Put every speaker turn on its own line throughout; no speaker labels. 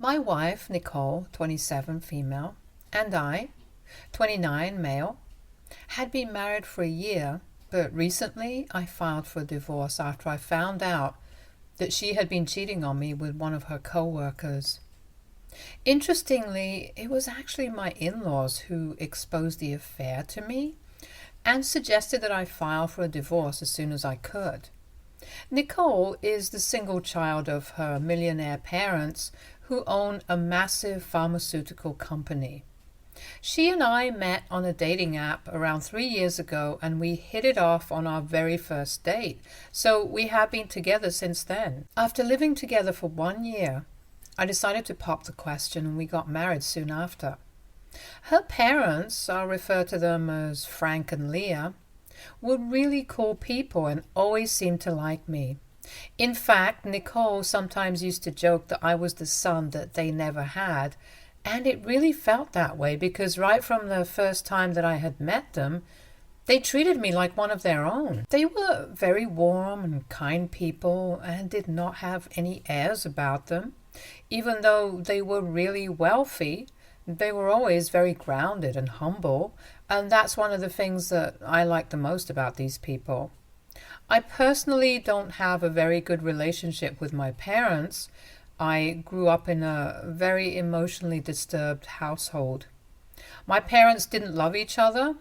My wife, Nicole, 27, female, and I, 29, male, had been married for a year, but recently I filed for divorce after I found out that she had been cheating on me with one of her co-workers. Interestingly, it was actually my in-laws who exposed the affair to me and suggested that I file for a divorce as soon as I could. Nicole is the single child of her millionaire parents who own a massive pharmaceutical company. She and I met on a dating app around 3 years ago and we hit it off on our very first date, so we have been together since then. After living together for 1 year, I decided to pop the question and we got married soon after. Her parents, I'll refer to them as Frank and Leah, were really cool people and always seemed to like me. In fact, Nicole sometimes used to joke that I was the son that they never had, and it really felt that way because right from the first time that I had met them, they treated me like one of their own. They were very warm and kind people and did not have any airs about them. Even though they were really wealthy, they were always very grounded and humble, and that's one of the things that I like the most about these people. I personally don't have a very good relationship with my parents. I grew up in a very emotionally disturbed household. My parents didn't love each other,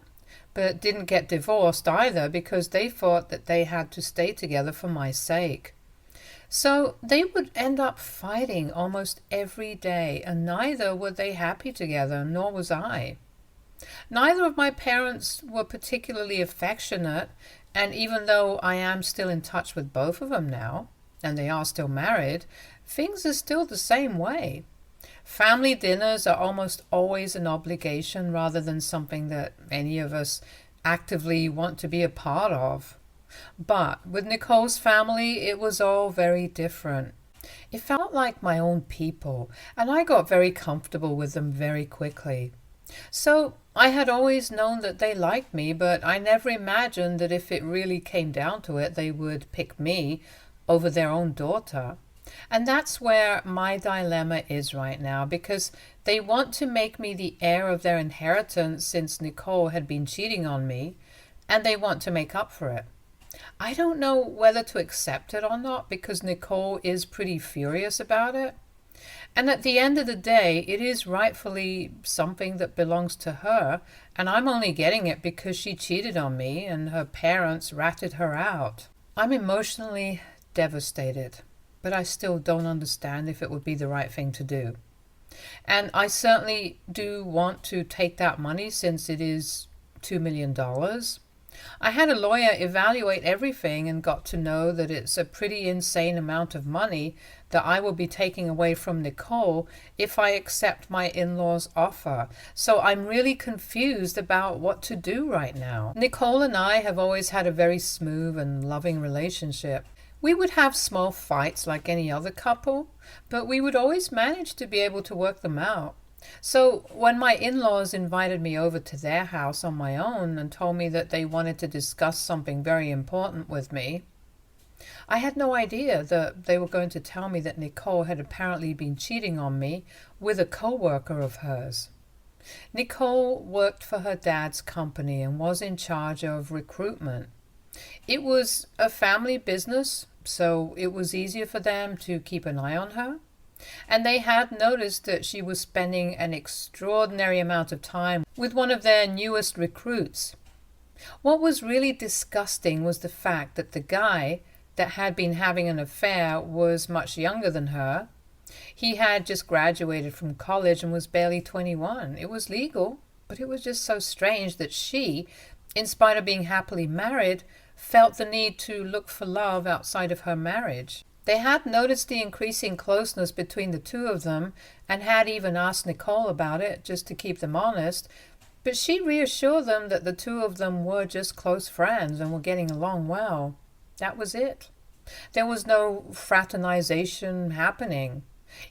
but didn't get divorced either because they thought that they had to stay together for my sake. So they would end up fighting almost every day, and neither were they happy together, nor was I. Neither of my parents were particularly affectionate, and even though I am still in touch with both of them now, and they are still married, things are still the same way. Family dinners are almost always an obligation rather than something that any of us actively want to be a part of. But with Nicole's family, it was all very different. It felt like my own people, and I got very comfortable with them very quickly. So I had always known that they liked me, but I never imagined that if it really came down to it, they would pick me over their own daughter. And that's where my dilemma is right now, because they want to make me the heir of their inheritance since Nicole had been cheating on me, and they want to make up for it. I don't know whether to accept it or not because Nicole is pretty furious about it. And at the end of the day, it is rightfully something that belongs to her, and I'm only getting it because she cheated on me and her parents ratted her out. I'm emotionally devastated, but I still don't understand if it would be the right thing to do. And I certainly do want to take that money since it is $2 million. I had a lawyer evaluate everything and got to know that it's a pretty insane amount of money that I will be taking away from Nicole if I accept my in-laws' offer. So I'm really confused about what to do right now. Nicole and I have always had a very smooth and loving relationship. We would have small fights like any other couple, but we would always manage to be able to work them out. So when my in-laws invited me over to their house on my own and told me that they wanted to discuss something very important with me, I had no idea that they were going to tell me that Nicole had apparently been cheating on me with a co-worker of hers. Nicole worked for her dad's company and was in charge of recruitment. It was a family business, so it was easier for them to keep an eye on her. And they had noticed that she was spending an extraordinary amount of time with one of their newest recruits. What was really disgusting was the fact that the guy that had been having an affair was much younger than her. He had just graduated from college and was barely 21. It was legal, but it was just so strange that she, in spite of being happily married, felt the need to look for love outside of her marriage. They had noticed the increasing closeness between the two of them and had even asked Nicole about it just to keep them honest, but she reassured them that the two of them were just close friends and were getting along well. That was it. There was no fraternization happening.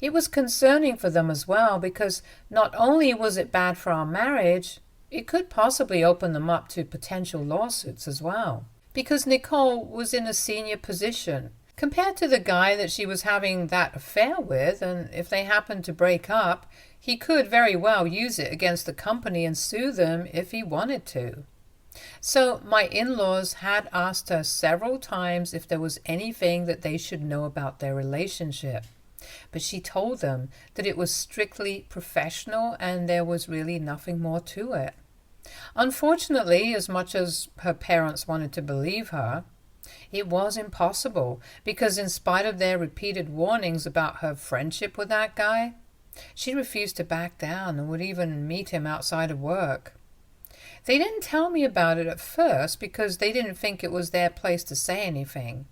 It was concerning for them as well because not only was it bad for our marriage, it could possibly open them up to potential lawsuits as well. Because Nicole was in a senior position. compared to the guy that she was having that affair with, and if they happened to break up, he could very well use it against the company and sue them if he wanted to. So my in-laws had asked her several times if there was anything that they should know about their relationship. But she told them that it was strictly professional and there was really nothing more to it. Unfortunately, as much as her parents wanted to believe her, it was impossible because in spite of their repeated warnings about her friendship with that guy, she refused to back down and would even meet him outside of work. They didn't tell me about it at first because they didn't think it was their place to say anything.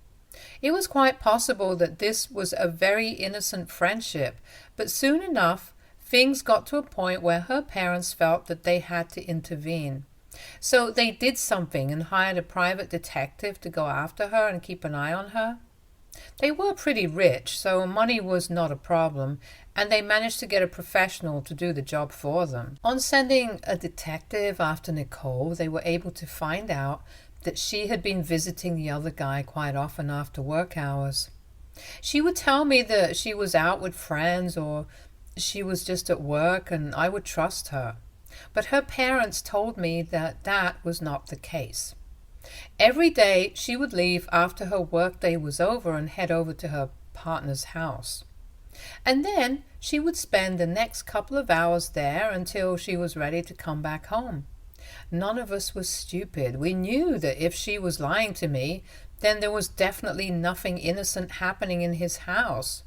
It was quite possible that this was a very innocent friendship, but soon enough, things got to a point where her parents felt that they had to intervene. So they did something and hired a private detective to go after her and keep an eye on her. They were pretty rich, so money was not a problem, and they managed to get a professional to do the job for them. On sending a detective after Nicole, they were able to find out that she had been visiting the other guy quite often after work hours. She would tell me that she was out with friends or she was just at work, and I would trust her. But her parents told me that that was not the case. Every day she would leave after her workday was over and head over to her partner's house. And then she would spend the next couple of hours there until she was ready to come back home. None of us was stupid. We knew that if she was lying to me, then there was definitely nothing innocent happening in his house.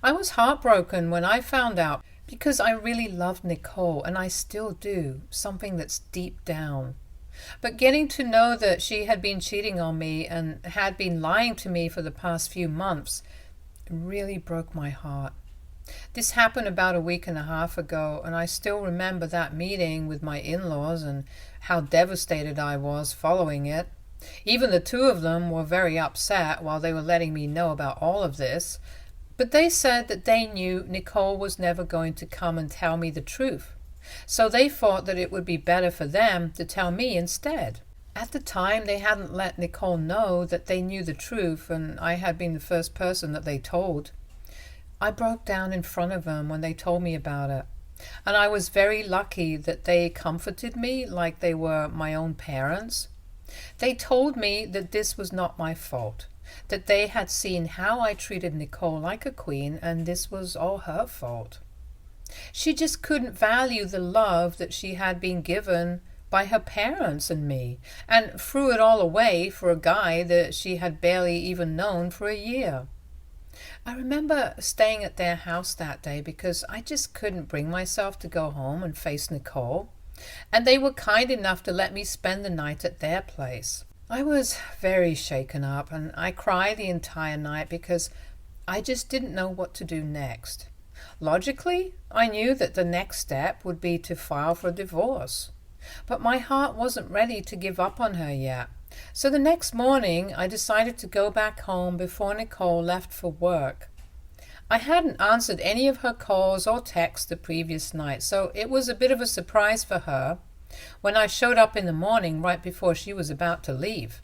I was heartbroken when I found out because I really loved Nicole, and I still do, something that's deep down. But getting to know that she had been cheating on me and had been lying to me for the past few months really broke my heart. This happened about a week and a half ago, and I still remember that meeting with my in-laws and how devastated I was following it. Even the two of them were very upset while they were letting me know about all of this, but they said that they knew Nicole was never going to come and tell me the truth. So they thought that it would be better for them to tell me instead. At the time, they hadn't let Nicole know that they knew the truth, and I had been the first person that they told. I broke down in front of them when they told me about it, and I was very lucky that they comforted me like they were my own parents. They told me that this was not my fault, that they had seen how I treated Nicole like a queen, and this was all her fault. She just couldn't value the love that she had been given by her parents and me, and threw it all away for a guy that she had barely even known for a year. I remember staying at their house that day because I just couldn't bring myself to go home and face Nicole, and they were kind enough to let me spend the night at their place. I was very shaken up, and I cried the entire night because I just didn't know what to do next. Logically, I knew that the next step would be to file for a divorce. But my heart wasn't ready to give up on her yet. So the next morning, I decided to go back home before Nicole left for work. I hadn't answered any of her calls or texts the previous night, so it was a bit of a surprise for her when I showed up in the morning right before she was about to leave.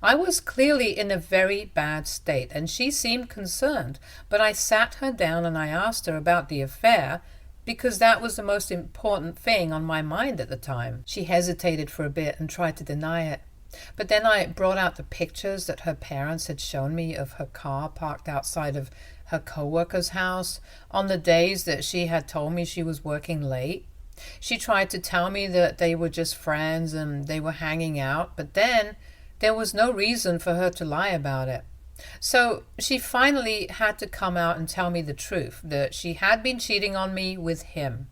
I was clearly in a very bad state, and she seemed concerned, but I sat her down and I asked her about the affair because that was the most important thing on my mind at the time. She hesitated for a bit and tried to deny it. But then I brought out the pictures that her parents had shown me of her car parked outside of her co-worker's house on the days that she had told me she was working late. She tried to tell me that they were just friends and they were hanging out, but then there was no reason for her to lie about it. So she finally had to come out and tell me the truth, that she had been cheating on me with him.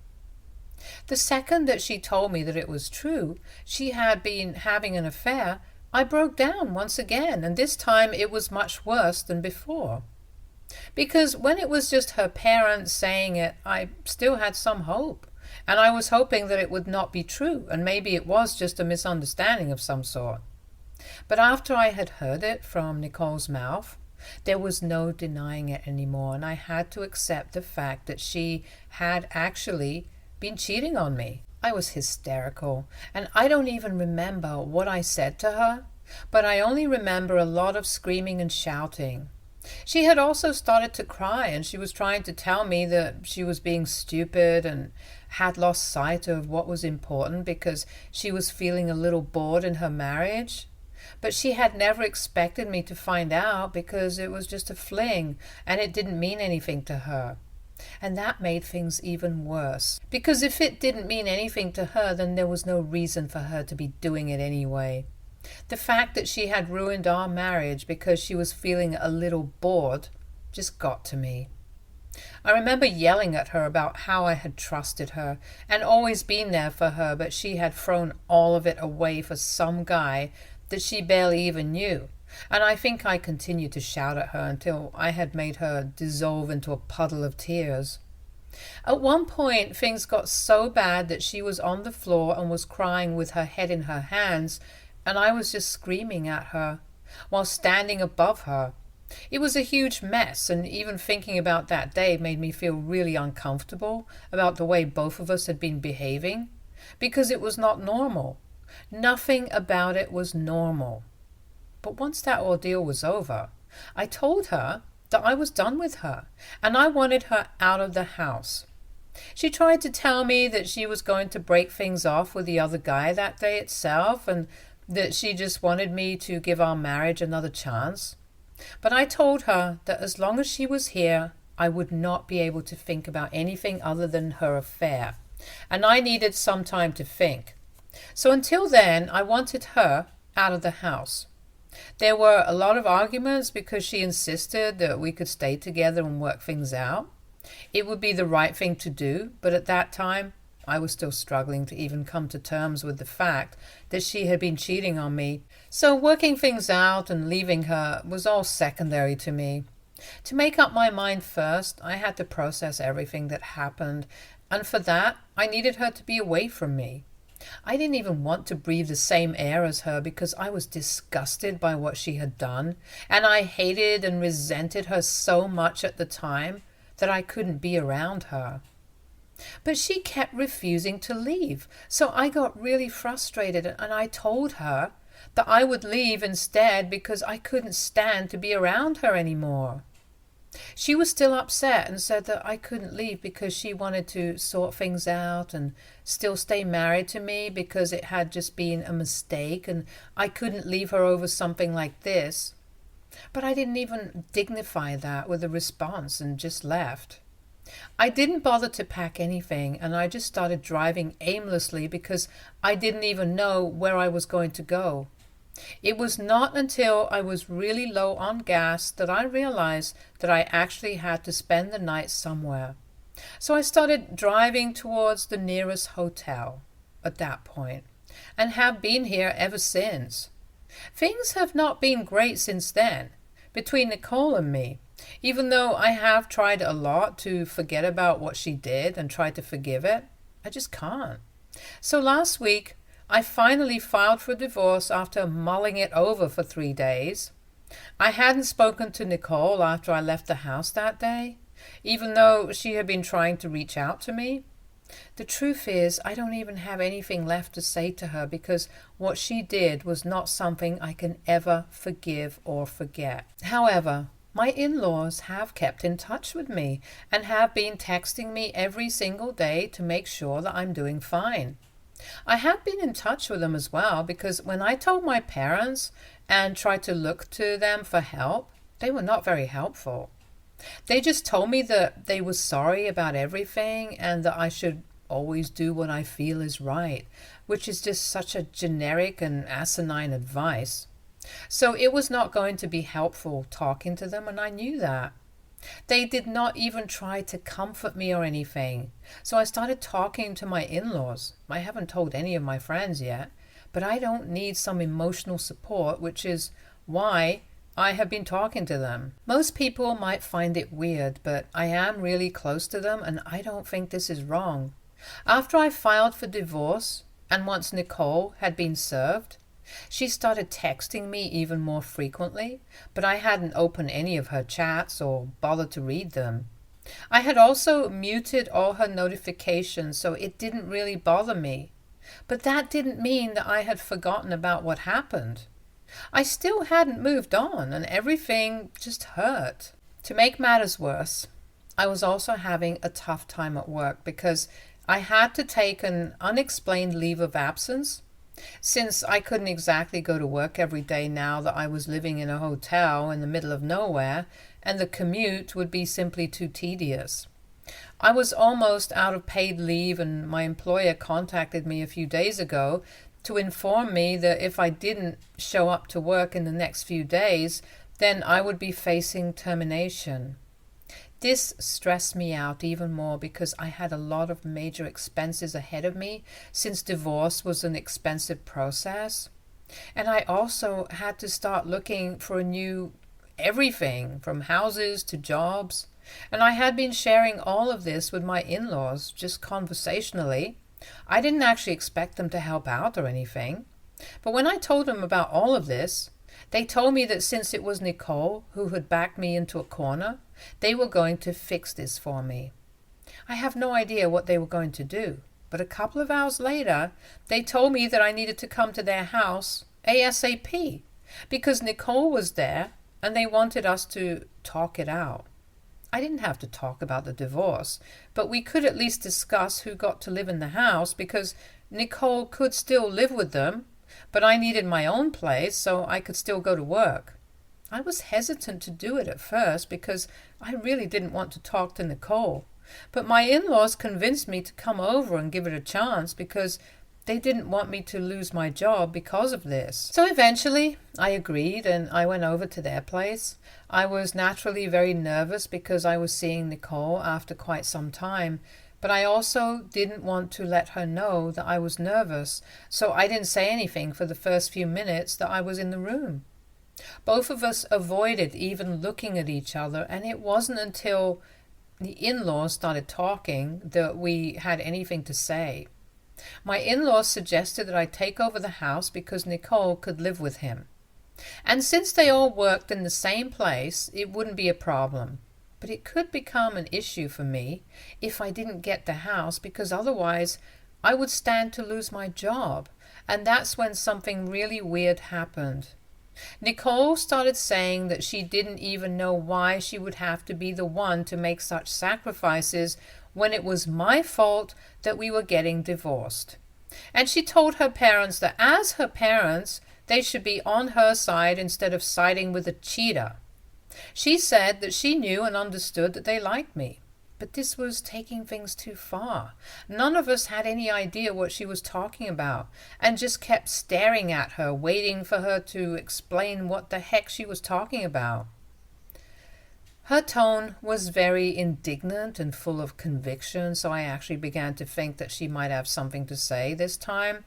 The second that she told me that it was true, she had been having an affair, I broke down once again, and this time it was much worse than before. Because when it was just her parents saying it, I still had some hope, and I was hoping that it would not be true, and maybe it was just a misunderstanding of some sort. But after I had heard it from Nicole's mouth, there was no denying it anymore, and I had to accept the fact that she had actually been cheating on me. I was hysterical, and I don't even remember what I said to her, but I only remember a lot of screaming and shouting. She had also started to cry, and she was trying to tell me that she was being stupid and had lost sight of what was important because she was feeling a little bored in her marriage. But she had never expected me to find out because it was just a fling and it didn't mean anything to her. And that made things even worse. Because if it didn't mean anything to her, then there was no reason for her to be doing it anyway. The fact that she had ruined our marriage because she was feeling a little bored just got to me. I remember yelling at her about how I had trusted her and always been there for her, but she had thrown all of it away for some guy that she barely even knew. And I think I continued to shout at her until I had made her dissolve into a puddle of tears. At one point, things got so bad that she was on the floor and was crying with her head in her hands, and I was just screaming at her while standing above her. It was a huge mess, and even thinking about that day made me feel really uncomfortable about the way both of us had been behaving, because it was not normal. Nothing about it was normal. But once that ordeal was over, I told her that I was done with her, and I wanted her out of the house. She tried to tell me that she was going to break things off with the other guy that day itself, and that she just wanted me to give our marriage another chance. But I told her that as long as she was here, I would not be able to think about anything other than her affair, and I needed some time to think. So until then, I wanted her out of the house. There were a lot of arguments because she insisted that we could stay together and work things out. It would be the right thing to do, but at that time, I was still struggling to even come to terms with the fact that she had been cheating on me. So working things out and leaving her was all secondary to me. To make up my mind first, I had to process everything that happened, and for that, I needed her to be away from me. I didn't even want to breathe the same air as her because I was disgusted by what she had done, and I hated and resented her so much at the time that I couldn't be around her. But she kept refusing to leave, so I got really frustrated, and I told her that I would leave instead because I couldn't stand to be around her anymore. She was still upset and said that I couldn't leave because she wanted to sort things out and still stay married to me because it had just been a mistake and I couldn't leave her over something like this. But I didn't even dignify that with a response and just left. I didn't bother to pack anything, and I just started driving aimlessly because I didn't even know where I was going to go. It was not until I was really low on gas that I realized that I actually had to spend the night somewhere. So I started driving towards the nearest hotel at that point, and have been here ever since. Things have not been great since then, between Nicole and me. Even though I have tried a lot to forget about what she did and try to forgive it, I just can't. So last week, I finally filed for divorce after mulling it over for 3 days. I hadn't spoken to Nicole after I left the house that day, even though she had been trying to reach out to me. The truth is, I don't even have anything left to say to her because what she did was not something I can ever forgive or forget. However, my in-laws have kept in touch with me and have been texting me every single day to make sure that I'm doing fine. I have been in touch with them as well because when I told my parents and tried to look to them for help, they were not very helpful. They just told me that they were sorry about everything and that I should always do what I feel is right, which is just such a generic and asinine advice. So it was not going to be helpful talking to them, and I knew that. They did not even try to comfort me or anything. So I started talking to my in-laws. I haven't told any of my friends yet, but I don't need some emotional support, which is why I have been talking to them. Most people might find it weird, but I am really close to them, and I don't think this is wrong. After I filed for divorce, and once Nicole had been served, she started texting me even more frequently, but I hadn't opened any of her chats or bothered to read them. I had also muted all her notifications, so it didn't really bother me. But that didn't mean that I had forgotten about what happened. I still hadn't moved on, and everything just hurt. To make matters worse, I was also having a tough time at work because I had to take an unexplained leave of absence. Since I couldn't exactly go to work every day now that I was living in a hotel in the middle of nowhere, and the commute would be simply too tedious. I was almost out of paid leave, and my employer contacted me a few days ago to inform me that if I didn't show up to work in the next few days, then I would be facing termination. This stressed me out even more because I had a lot of major expenses ahead of me, since divorce was an expensive process. And I also had to start looking for a new everything, from houses to jobs. And I had been sharing all of this with my in-laws just conversationally. I didn't actually expect them to help out or anything. But when I told them about all of this, they told me that since it was Nicole who had backed me into a corner, they were going to fix this for me. I have no idea what they were going to do, but a couple of hours later, they told me that I needed to come to their house ASAP because Nicole was there and they wanted us to talk it out. I didn't have to talk about the divorce, but we could at least discuss who got to live in the house because Nicole could still live with them, but I needed my own place so I could still go to work. I was hesitant to do it at first because I really didn't want to talk to Nicole, but my in-laws convinced me to come over and give it a chance because they didn't want me to lose my job because of this. So eventually I agreed and I went over to their place. I was naturally very nervous because I was seeing Nicole after quite some time, but I also didn't want to let her know that I was nervous, so I didn't say anything for the first few minutes that I was in the room. Both of us avoided even looking at each other, and it wasn't until the in-laws started talking that we had anything to say. My in-laws suggested that I take over the house because Nicole could live with him. And since they all worked in the same place, it wouldn't be a problem. But it could become an issue for me if I didn't get the house because otherwise I would stand to lose my job. And that's when something really weird happened. Nicole started saying that she didn't even know why she would have to be the one to make such sacrifices when it was my fault that we were getting divorced. And she told her parents that as her parents, they should be on her side instead of siding with a cheater. She said that she knew and understood that they liked me, but this was taking things too far. None of us had any idea what she was talking about and just kept staring at her, waiting for her to explain what the heck she was talking about. Her tone was very indignant and full of conviction, so I actually began to think that she might have something to say this time,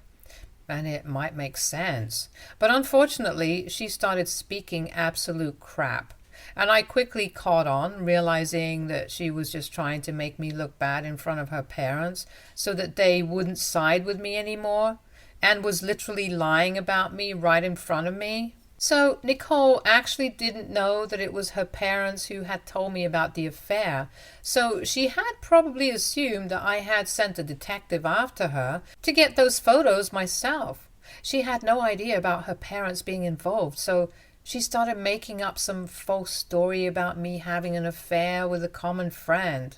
and it might make sense. But unfortunately, she started speaking absolute crap, and I quickly caught on, realizing that she was just trying to make me look bad in front of her parents so that they wouldn't side with me anymore, and was literally lying about me right in front of me. So Nicole actually didn't know that it was her parents who had told me about the affair, so she had probably assumed that I had sent a detective after her to get those photos myself. She had no idea about her parents being involved, so she started making up some false story about me having an affair with a common friend.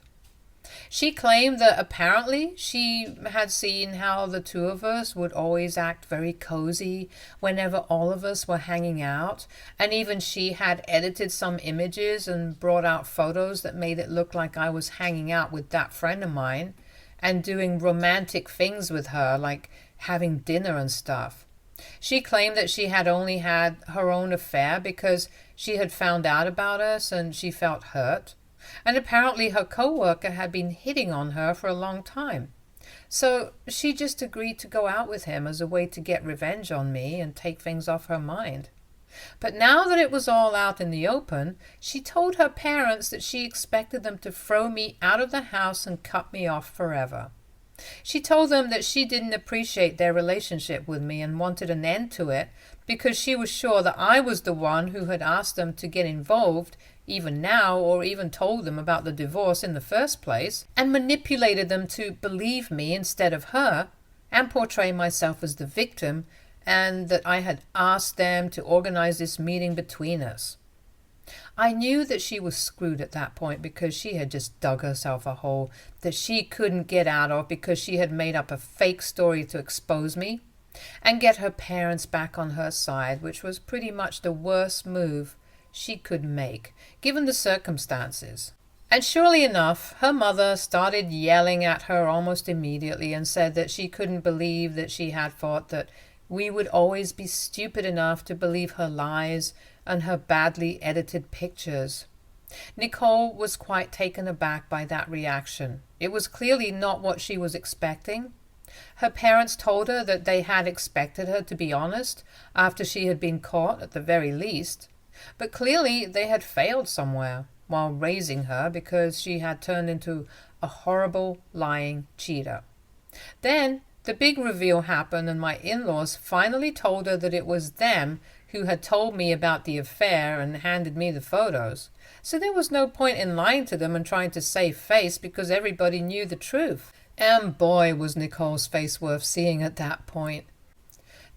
She claimed that apparently she had seen how the two of us would always act very cozy whenever all of us were hanging out, and even she had edited some images and brought out photos that made it look like I was hanging out with that friend of mine and doing romantic things with her, like having dinner and stuff. She claimed that she had only had her own affair because she had found out about us and she felt hurt. And apparently her co-worker had been hitting on her for a long time. So she just agreed to go out with him as a way to get revenge on me and take things off her mind. But now that it was all out in the open, she told her parents that she expected them to throw me out of the house and cut me off forever. She told them that she didn't appreciate their relationship with me and wanted an end to it because she was sure that I was the one who had asked them to get involved even now, or even told them about the divorce in the first place, and manipulated them to believe me instead of her, and portray myself as the victim, and that I had asked them to organize this meeting between us. I knew that she was screwed at that point because she had just dug herself a hole that she couldn't get out of because she had made up a fake story to expose me and get her parents back on her side, which was pretty much the worst move she could make, given the circumstances. And surely enough, her mother started yelling at her almost immediately and said that she couldn't believe that she had thought that we would always be stupid enough to believe her lies and her badly edited pictures. Nicole was quite taken aback by that reaction. It was clearly not what she was expecting. Her parents told her that they had expected her to be honest after she had been caught at the very least, but clearly they had failed somewhere while raising her because she had turned into a horrible lying cheater. Then the big reveal happened and my in-laws finally told her that it was them who had told me about the affair and handed me the photos. So there was no point in lying to them and trying to save face because everybody knew the truth. And boy, was Nicole's face worth seeing at that point.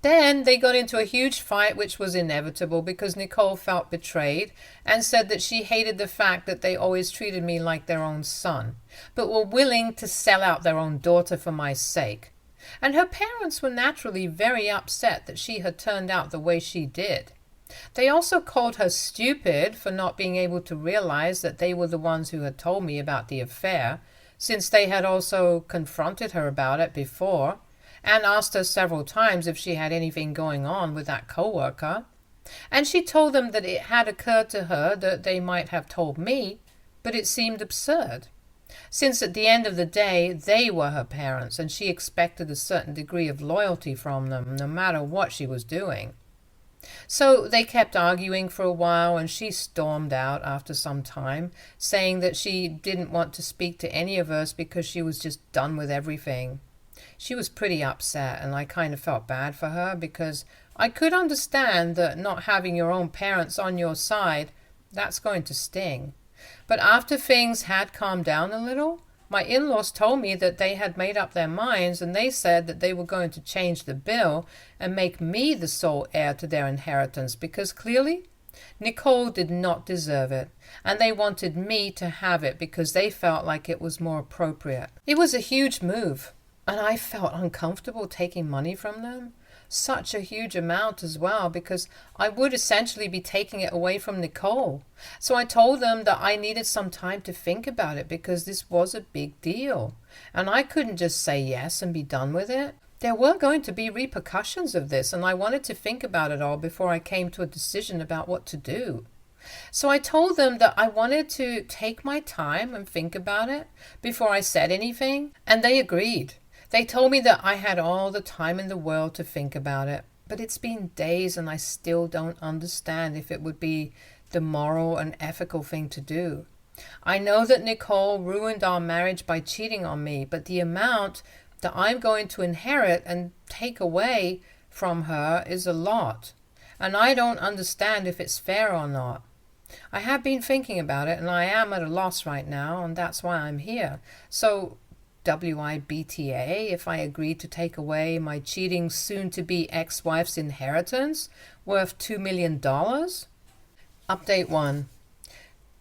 Then they got into a huge fight, which was inevitable because Nicole felt betrayed and said that she hated the fact that they always treated me like their own son, but were willing to sell out their own daughter for my sake. And her parents were naturally very upset that she had turned out the way she did. They also called her stupid for not being able to realize that they were the ones who had told me about the affair, since they had also confronted her about it before and asked her several times if she had anything going on with that co-worker. And she told them that it had occurred to her that they might have told me, but it seemed absurd, since at the end of the day they were her parents and she expected a certain degree of loyalty from them no matter what she was doing. So they kept arguing for a while and she stormed out after some time, saying that she didn't want to speak to any of us because she was just done with everything. She was pretty upset and I kind of felt bad for her because I could understand that not having your own parents on your side, that's going to sting. But after things had calmed down a little, my in-laws told me that they had made up their minds and they said that they were going to change the bill and make me the sole heir to their inheritance because clearly Nicole did not deserve it and they wanted me to have it because they felt like it was more appropriate. It was a huge move and I felt uncomfortable taking money from them. Such a huge amount as well because I would essentially be taking it away from Nicole. So I told them that I needed some time to think about it because this was a big deal and I couldn't just say yes and be done with it. There were going to be repercussions of this and I wanted to think about it all before I came to a decision about what to do. So I told them that I wanted to take my time and think about it before I said anything, and they agreed. They told me that I had all the time in the world to think about it, but it's been days and I still don't understand if it would be the moral and ethical thing to do. I know that Nicole ruined our marriage by cheating on me, but the amount that I'm going to inherit and take away from her is a lot, and I don't understand if it's fair or not. I have been thinking about it and I am at a loss right now, and that's why I'm here. So WIBTA if I agreed to take away my cheating soon-to-be ex-wife's inheritance worth $2 million? Update 1.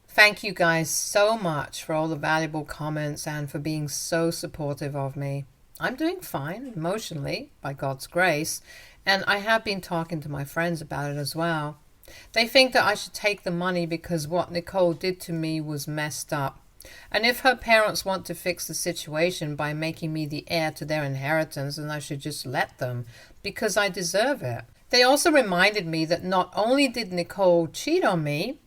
Thank you guys so much for all the valuable comments and for being so supportive of me. I'm doing fine emotionally, by God's grace, and I have been talking to my friends about it as well. They think that I should take the money because what Nicole did to me was messed up. And if her parents want to fix the situation by making me the heir to their inheritance, then I should just let them, because I deserve it. They also reminded me that not only did Nicole cheat on me,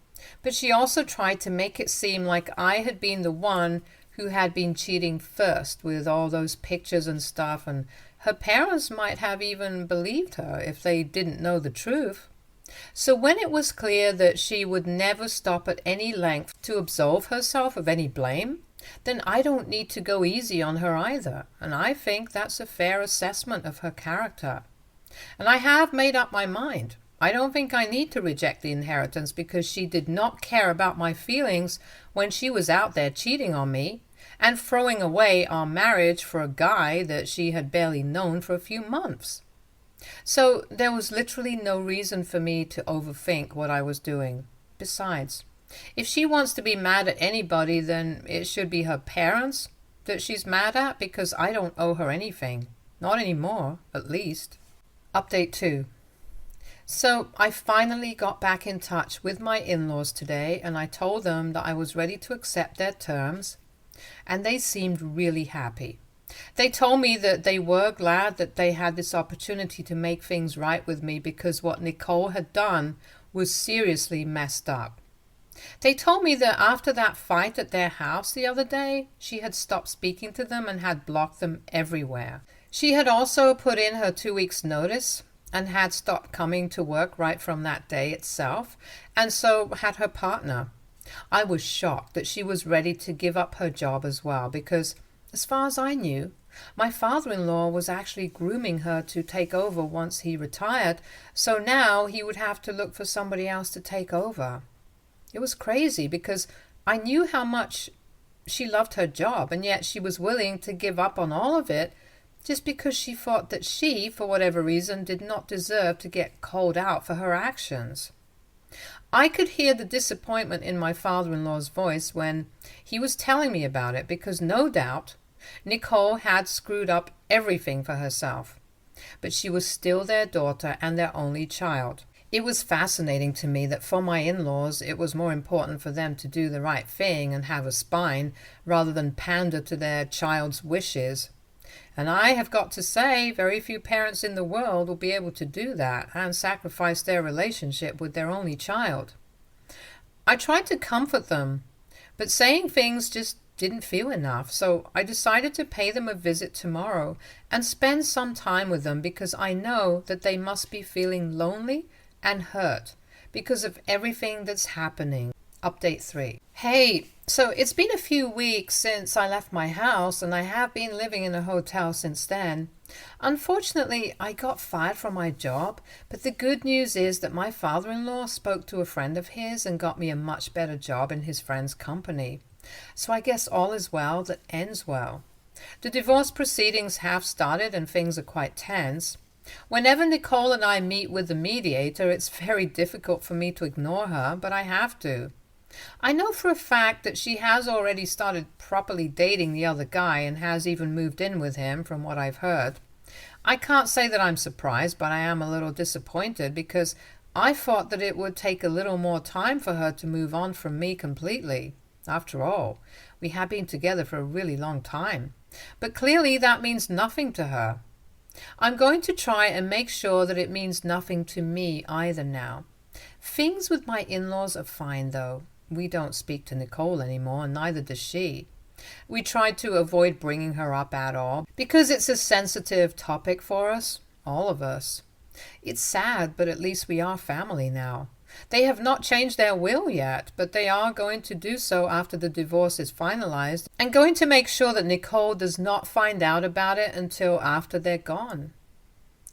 but she also tried to make it seem like I had been the one who had been cheating first with all those pictures and stuff, and her parents might have even believed her if they didn't know the truth. So when it was clear that she would never stop at any length to absolve herself of any blame, then I don't need to go easy on her either, and I think that's a fair assessment of her character. And I have made up my mind. I don't think I need to reject the inheritance because she did not care about my feelings when she was out there cheating on me and throwing away our marriage for a guy that she had barely known for a few months. So there was literally no reason for me to overthink what I was doing. Besides, if she wants to be mad at anybody, then it should be her parents that she's mad at, because I don't owe her anything. Not anymore, at least. Update 2. So I finally got back in touch with my in-laws today, and I told them that I was ready to accept their terms, and they seemed really happy. They told me that they were glad that they had this opportunity to make things right with me, because what Nicole had done was seriously messed up. They told me that after that fight at their house the other day, she had stopped speaking to them and had blocked them everywhere. She had also put in her 2 weeks' notice and had stopped coming to work right from that day itself, and so had her partner. I was shocked that she was ready to give up her job as well, because, as far as I knew, my father-in-law was actually grooming her to take over once he retired, so now he would have to look for somebody else to take over. It was crazy, because I knew how much she loved her job, and yet she was willing to give up on all of it just because she thought that she, for whatever reason, did not deserve to get called out for her actions. I could hear the disappointment in my father-in-law's voice when he was telling me about it, because no doubt Nicole had screwed up everything for herself. But she was still their daughter and their only child. It was fascinating to me that for my in-laws it was more important for them to do the right thing and have a spine rather than pander to their child's wishes. And I have got to say, very few parents in the world will be able to do that and sacrifice their relationship with their only child. I tried to comfort them, but saying things just didn't feel enough, so I decided to pay them a visit tomorrow and spend some time with them, because I know that they must be feeling lonely and hurt because of everything that's happening. Update 3. Hey, so it's been a few weeks since I left my house, and I have been living in a hotel since then. Unfortunately, I got fired from my job, but the good news is that my father-in-law spoke to a friend of his and got me a much better job in his friend's company. So I guess all is well that ends well. The divorce proceedings have started and things are quite tense. Whenever Nicole and I meet with the mediator, it's very difficult for me to ignore her, but I have to. I know for a fact that she has already started properly dating the other guy and has even moved in with him, from what I've heard. I can't say that I'm surprised, but I am a little disappointed, because I thought that it would take a little more time for her to move on from me completely. After all, we have been together for a really long time. But clearly that means nothing to her. I'm going to try and make sure that it means nothing to me either now. Things with my in-laws are fine, though. We don't speak to Nicole anymore, and neither does she. We tried to avoid bringing her up at all, because it's a sensitive topic for us, all of us. It's sad, but at least we are family now. They have not changed their will yet, but they are going to do so after the divorce is finalized, and going to make sure that Nicole does not find out about it until after they're gone.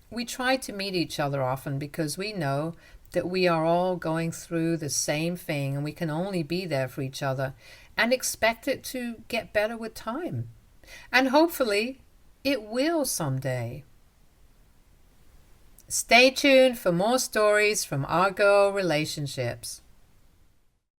We try to meet each other often, because we know that we are all going through the same thing, and we can only be there for each other and expect it to get better with time. And hopefully it will someday. Stay tuned for more stories from our girl relationships.